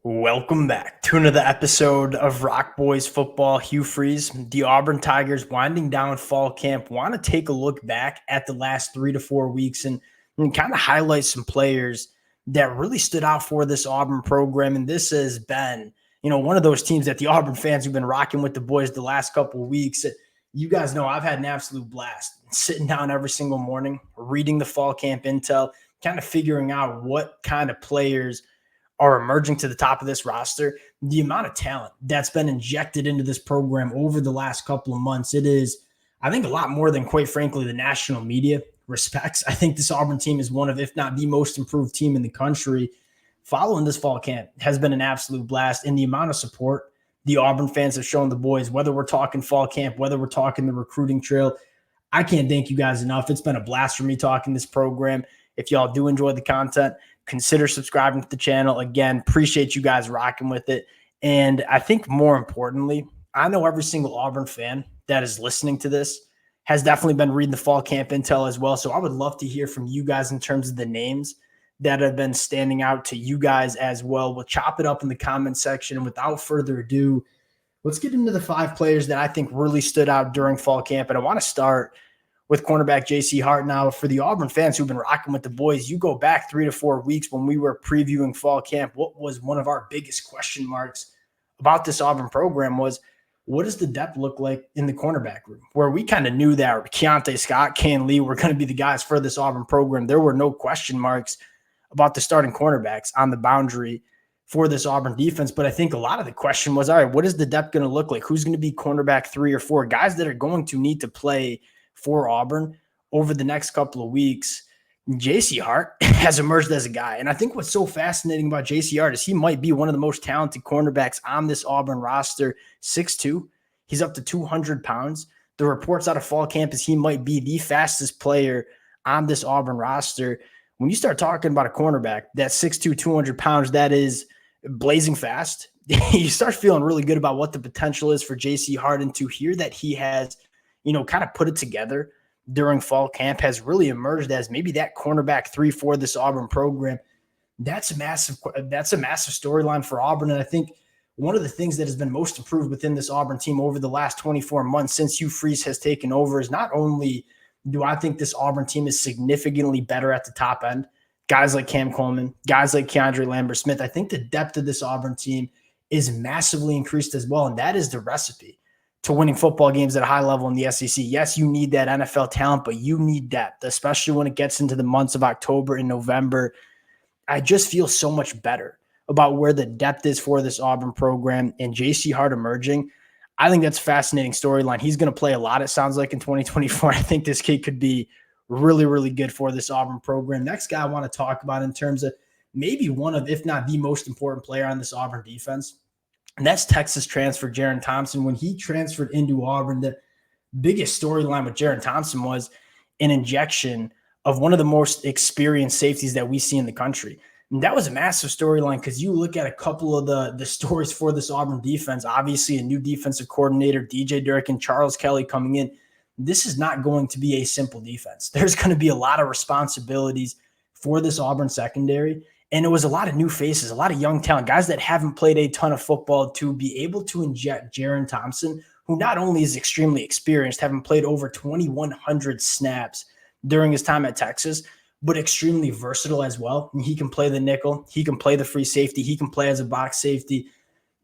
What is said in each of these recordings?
Welcome back to another episode of Rock Boys Football. Hugh Freeze, the Auburn Tigers winding down fall camp, want to take a look back at the last 3 to 4 weeks and kind of highlight some players that really stood out for this Auburn program. And this has been, one of those teams that the Auburn fans who've been rocking with the boys the last couple of weeks. You guys know I've had an absolute blast sitting down every single morning, reading the fall camp intel, kind of figuring out what kind of players are emerging to the top of this roster. The amount of talent that's been injected into this program over the last couple of months, it is, I think, a lot more than, quite frankly, the national media respects. I think this Auburn team is one of, if not the most improved team in the country. Following this fall camp has been an absolute blast, and the amount of support the Auburn fans have shown the boys, whether we're talking fall camp, whether we're talking the recruiting trail, I can't thank you guys enough. It's been a blast for me talking this program. If y'all do enjoy the content, consider subscribing to the channel. Again, appreciate you guys rocking with it. And I think more importantly, I know every single Auburn fan that is listening to this has definitely been reading the fall camp intel as well. So I would love to hear from you guys in terms of the names that have been standing out to you guys as well. We'll chop it up in the comment section. And without further ado, let's get into the 5 players that I think really stood out during fall camp. And I want to start with cornerback J.C. Hart. Now, for the Auburn fans who've been rocking with the boys, you go back 3 to 4 weeks when we were previewing fall camp, what was one of our biggest question marks about this Auburn program was, what does the depth look like in the cornerback room? Where we kind of knew that Keontae Scott, Can Lee were going to be the guys for this Auburn program. There were no question marks about the starting cornerbacks on the boundary for this Auburn defense. But I think a lot of the question was, all right, what is the depth going to look like? Who's going to be cornerback 3 or 4? Guys that are going to need to play for Auburn over the next couple of weeks. J.C. Hart has emerged as a guy. And I think what's so fascinating about J.C. Hart is he might be one of the most talented cornerbacks on this Auburn roster. 6'2", he's up to 200 pounds. The reports out of fall camp is he might be the fastest player on this Auburn roster. When you start talking about a cornerback that's 6'2", 200 pounds, that is blazing fast, you start feeling really good about what the potential is for J.C. Hart. And to hear that he has kind of put it together during fall camp, has really emerged as maybe that cornerback 3 for this Auburn program. That's a massive storyline for Auburn. And I think one of the things that has been most improved within this Auburn team over the last 24 months since Hugh Freeze has taken over is not only do I think this Auburn team is significantly better at the top end, guys like Cam Coleman, guys like Keandre Lambert-Smith, I think the depth of this Auburn team is massively increased as well. And that is the recipe to winning football games at a high level in the SEC. Yes, you need that NFL talent, but you need depth, especially when it gets into the months of October and November. I just feel so much better about where the depth is for this Auburn program, and J.C. Hart emerging. I think that's a fascinating storyline. He's going to play a lot, it sounds like, in 2024. I think this kid could be really, really good for this Auburn program. Next guy I want to talk about in terms of maybe one of, if not the most important player on this Auburn defense, and that's Texas transfer Jiren Thompson. When he transferred into Auburn, the biggest storyline with Jiren Thompson was an injection of one of the most experienced safeties that we see in the country. And that was a massive storyline because you look at a couple of the stories for this Auburn defense, obviously a new defensive coordinator, DJ Durkin, and Charles Kelly coming in. This is not going to be a simple defense. There's going to be a lot of responsibilities for this Auburn secondary. And it was a lot of new faces, a lot of young talent, guys that haven't played a ton of football, to be able to inject Jiren Thompson, who not only is extremely experienced, having played over 2,100 snaps during his time at Texas, but extremely versatile as well. And he can play the nickel. He can play the free safety. He can play as a box safety.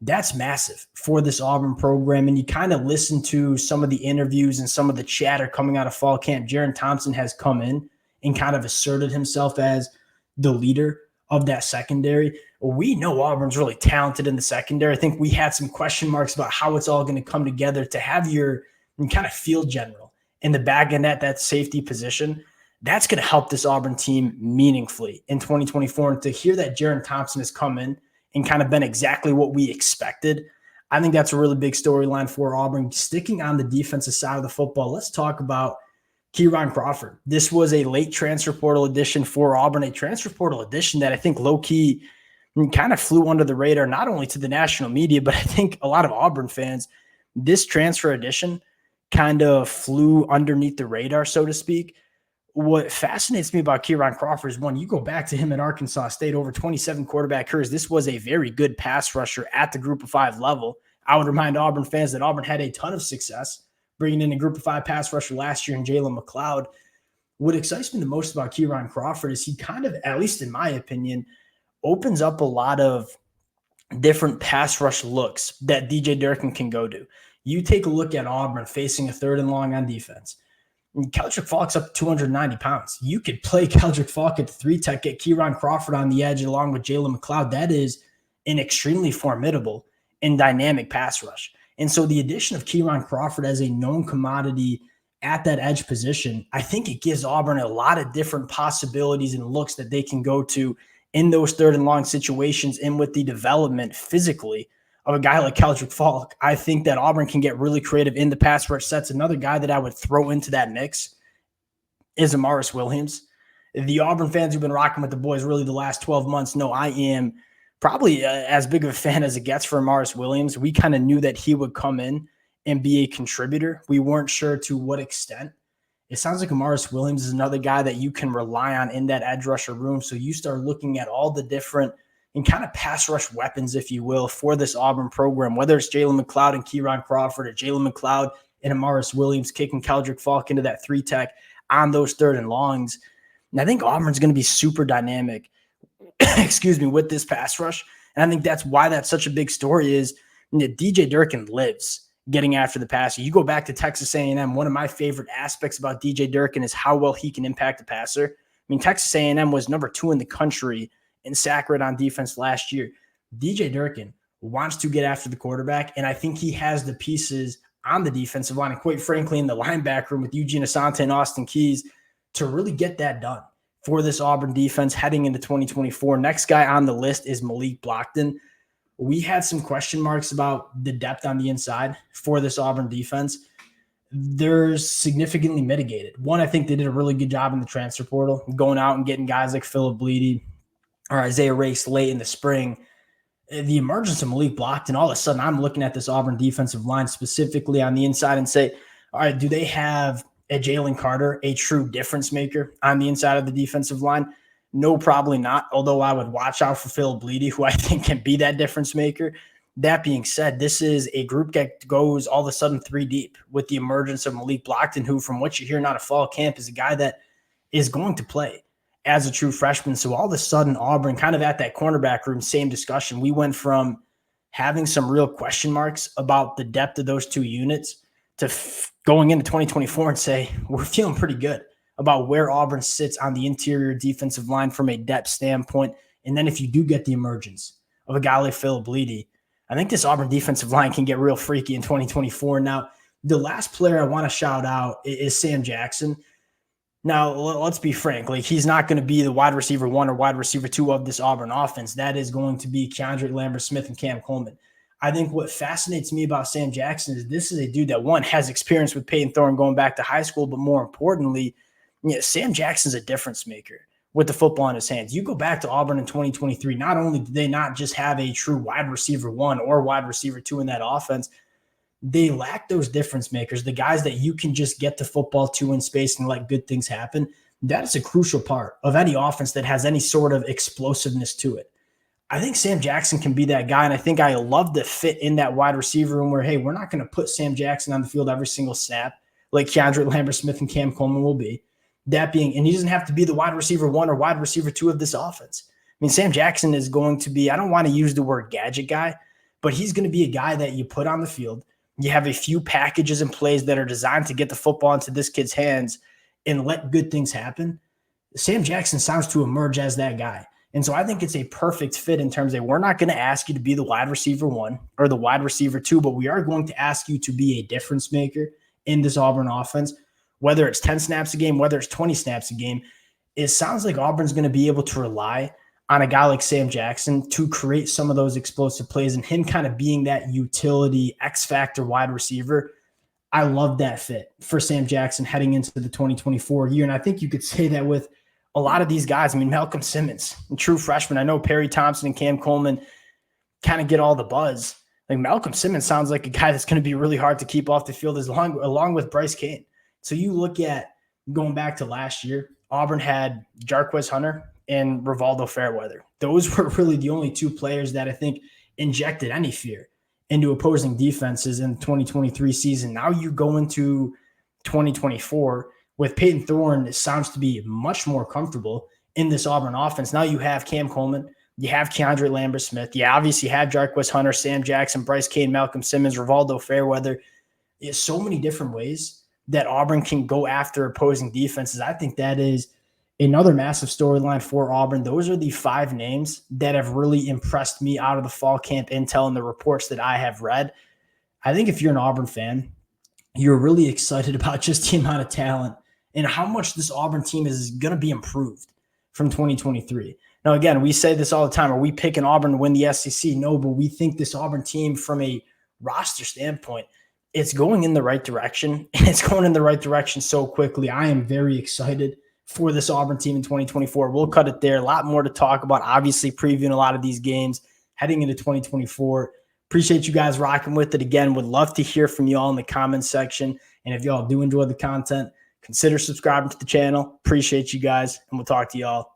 That's massive for this Auburn program. And you kind of listen to some of the interviews and some of the chatter coming out of fall camp. Jiren Thompson has come in and kind of asserted himself as the leader of that secondary. We know Auburn's really talented in the secondary. I think we had some question marks about how it's all going to come together to have your kind of field general in the back end at that safety position. That's going to help this Auburn team meaningfully in 2024. And to hear that Jiren Thompson has come in and kind of been exactly what we expected, I think that's a really big storyline for Auburn. Sticking on the defensive side of the football, let's talk about Kon Crawford. This was a late transfer portal addition for Auburn, a transfer portal addition that I think low-key kind of flew under the radar, not only to the national media, but I think a lot of Auburn fans. This transfer addition kind of flew underneath the radar, so to speak. what fascinates me about Jiren Crawford is, one, you go back to him at Arkansas State, over 27 quarterback hurries. This was a very good pass rusher at the group of 5 level. I would remind Auburn fans that Auburn had a ton of success bringing in a group of 5 pass rusher last year in Jalen McLeod. What excites me the most about Jiren Crawford is he kind of, at least in my opinion, opens up a lot of different pass rush looks that DJ Durkin can go to. You take a look at Auburn facing a 3rd and long on defense. Keldrick Falk's up to 290 pounds. You could play Keldrick Falk at the 3 tech, get Jiren Crawford on the edge along with Jalen McLeod. That is an extremely formidable and dynamic pass rush. And so the addition of Jiren Crawford as a known commodity at that edge position, I think it gives Auburn a lot of different possibilities and looks that they can go to in those 3rd and long situations. And with the development physically of a guy like Keldrick Falk, I think that Auburn can get really creative in the pass rush sets. Another guy that I would throw into that mix is Amaris Williams. The Auburn fans who've been rocking with the boys really the last 12 months know I am probably as big of a fan as it gets for Amaris Williams. We kind of knew that he would come in and be a contributor. We weren't sure to what extent. It sounds like Amaris Williams is another guy that you can rely on in that edge rusher room. So you start looking at all the different and kind of pass rush weapons, if you will, for this Auburn program, whether it's Jalen McLeod and Jiren Crawford, or Jalen McLeod and Amaris Williams kicking Keldrick Falk into that 3 tech on those 3rd and longs. And I think Auburn's going to be super dynamic, with this pass rush. And I think that's why that's such a big story is that DJ Durkin lives getting after the passer. You go back to Texas A&M, one of my favorite aspects about DJ Durkin is how well he can impact the passer. I mean, Texas A&M was number 2 in the country in sack rate on defense last year. DJ Durkin wants to get after the quarterback, and I think he has the pieces on the defensive line and quite frankly in the linebacker room with Eugene Asante and Austin Keys to really get that done for this Auburn defense heading into 2024. Next guy on the list is Malik Blockton. We had some question marks about the depth on the inside for this Auburn defense. They're significantly mitigated. One, I think they did a really good job in the transfer portal, going out and getting guys like Phillip Bleedy or Isaiah Race late in the spring. The emergence of Malik Blockton, all of a sudden I'm looking at this Auburn defensive line specifically on the inside and say, all right, do they have a Jalen Carter, a true difference maker on the inside of the defensive line? No, probably not, although I would watch out for Phil Bleedy, who I think can be that difference maker. That being said, this is a group that goes all of a sudden 3 deep with the emergence of Malik Blockton, who from what you hear out of fall camp is a guy that is going to play as a true freshman. So all of a sudden, Auburn kind of at that cornerback room, same discussion. We went from having some real question marks about the depth of those 2 units to going into 2024 and say, we're feeling pretty good about where Auburn sits on the interior defensive line from a depth standpoint. And then if you do get the emergence of a guy like Phil Bleedy, I think this Auburn defensive line can get real freaky in 2024. Now, the last player I want to shout out is Sam Jackson. Now, let's be frank. Like, he's not going to be the wide receiver 1 or wide receiver 2 of this Auburn offense. That is going to be Keandre Lambert-Smith and Cam Coleman. I think what fascinates me about Sam Jackson is this is a dude that, one, has experience with Peyton Thorne going back to high school, but more importantly, Sam Jackson's a difference maker with the football in his hands. You go back to Auburn in 2023, not only did they not just have a true wide receiver 1 or wide receiver 2 in that offense, they lack those difference makers, the guys that you can just get the football to in space and let good things happen. That is a crucial part of any offense that has any sort of explosiveness to it. I think Sam Jackson can be that guy, and I think I love the fit in that wide receiver room where, hey, we're not going to put Sam Jackson on the field every single snap like Keandre Lambert-Smith and Cam Coleman will be. That being, and he doesn't have to be the wide receiver 1 or wide receiver 2 of this offense. I mean, Sam Jackson is going to be, I don't want to use the word gadget guy, but he's going to be a guy that you put on the field. You have a few packages and plays that are designed to get the football into this kid's hands and let good things happen. Sam Jackson sounds to emerge as that guy. And so I think it's a perfect fit in terms of we're not going to ask you to be the wide receiver 1 or the wide receiver 2, but we are going to ask you to be a difference maker in this Auburn offense, whether it's 10 snaps a game, whether it's 20 snaps a game. It sounds like Auburn's going to be able to rely on a guy like Sam Jackson to create some of those explosive plays and him kind of being that utility X-factor wide receiver. I love that fit for Sam Jackson heading into the 2024 year. And I think you could say that with a lot of these guys. I mean, Malcolm Simmons, a true freshman. I know Perry Thompson and Cam Coleman kind of get all the buzz. Like, Malcolm Simmons sounds like a guy that's going to be really hard to keep off the field along with Bryce Kane. So you look at going back to last year, Auburn had Jarquez Hunter and Rivaldo Fairweather. Those were really the only two players that I think injected any fear into opposing defenses in the 2023 season. Now you go into 2024 with Peyton Thorne. It sounds to be much more comfortable in this Auburn offense. Now you have Cam Coleman, you have Keandre Lambert-Smith, you obviously have Jarquez Hunter, Sam Jackson, Bryce Kane, Malcolm Simmons, Rivaldo Fairweather. There's so many different ways that Auburn can go after opposing defenses. I think that is another massive storyline for Auburn. Those are the 5 names that have really impressed me out of the fall camp intel and the reports that I have read. I think if you're an Auburn fan, you're really excited about just the amount of talent and how much this Auburn team is going to be improved from 2023. Now, again, we say this all the time. Are we picking Auburn to win the SEC? No, but we think this Auburn team from a roster standpoint, it's going in the right direction, and it's going in the right direction so quickly. I am very excited for this Auburn team in 2024. We'll cut it there. A lot more to talk about, obviously previewing a lot of these games heading into 2024. Appreciate you guys rocking with it. Again, would love to hear from you all in the comments section. And if y'all do enjoy the content, consider subscribing to the channel. Appreciate you guys, and we'll talk to y'all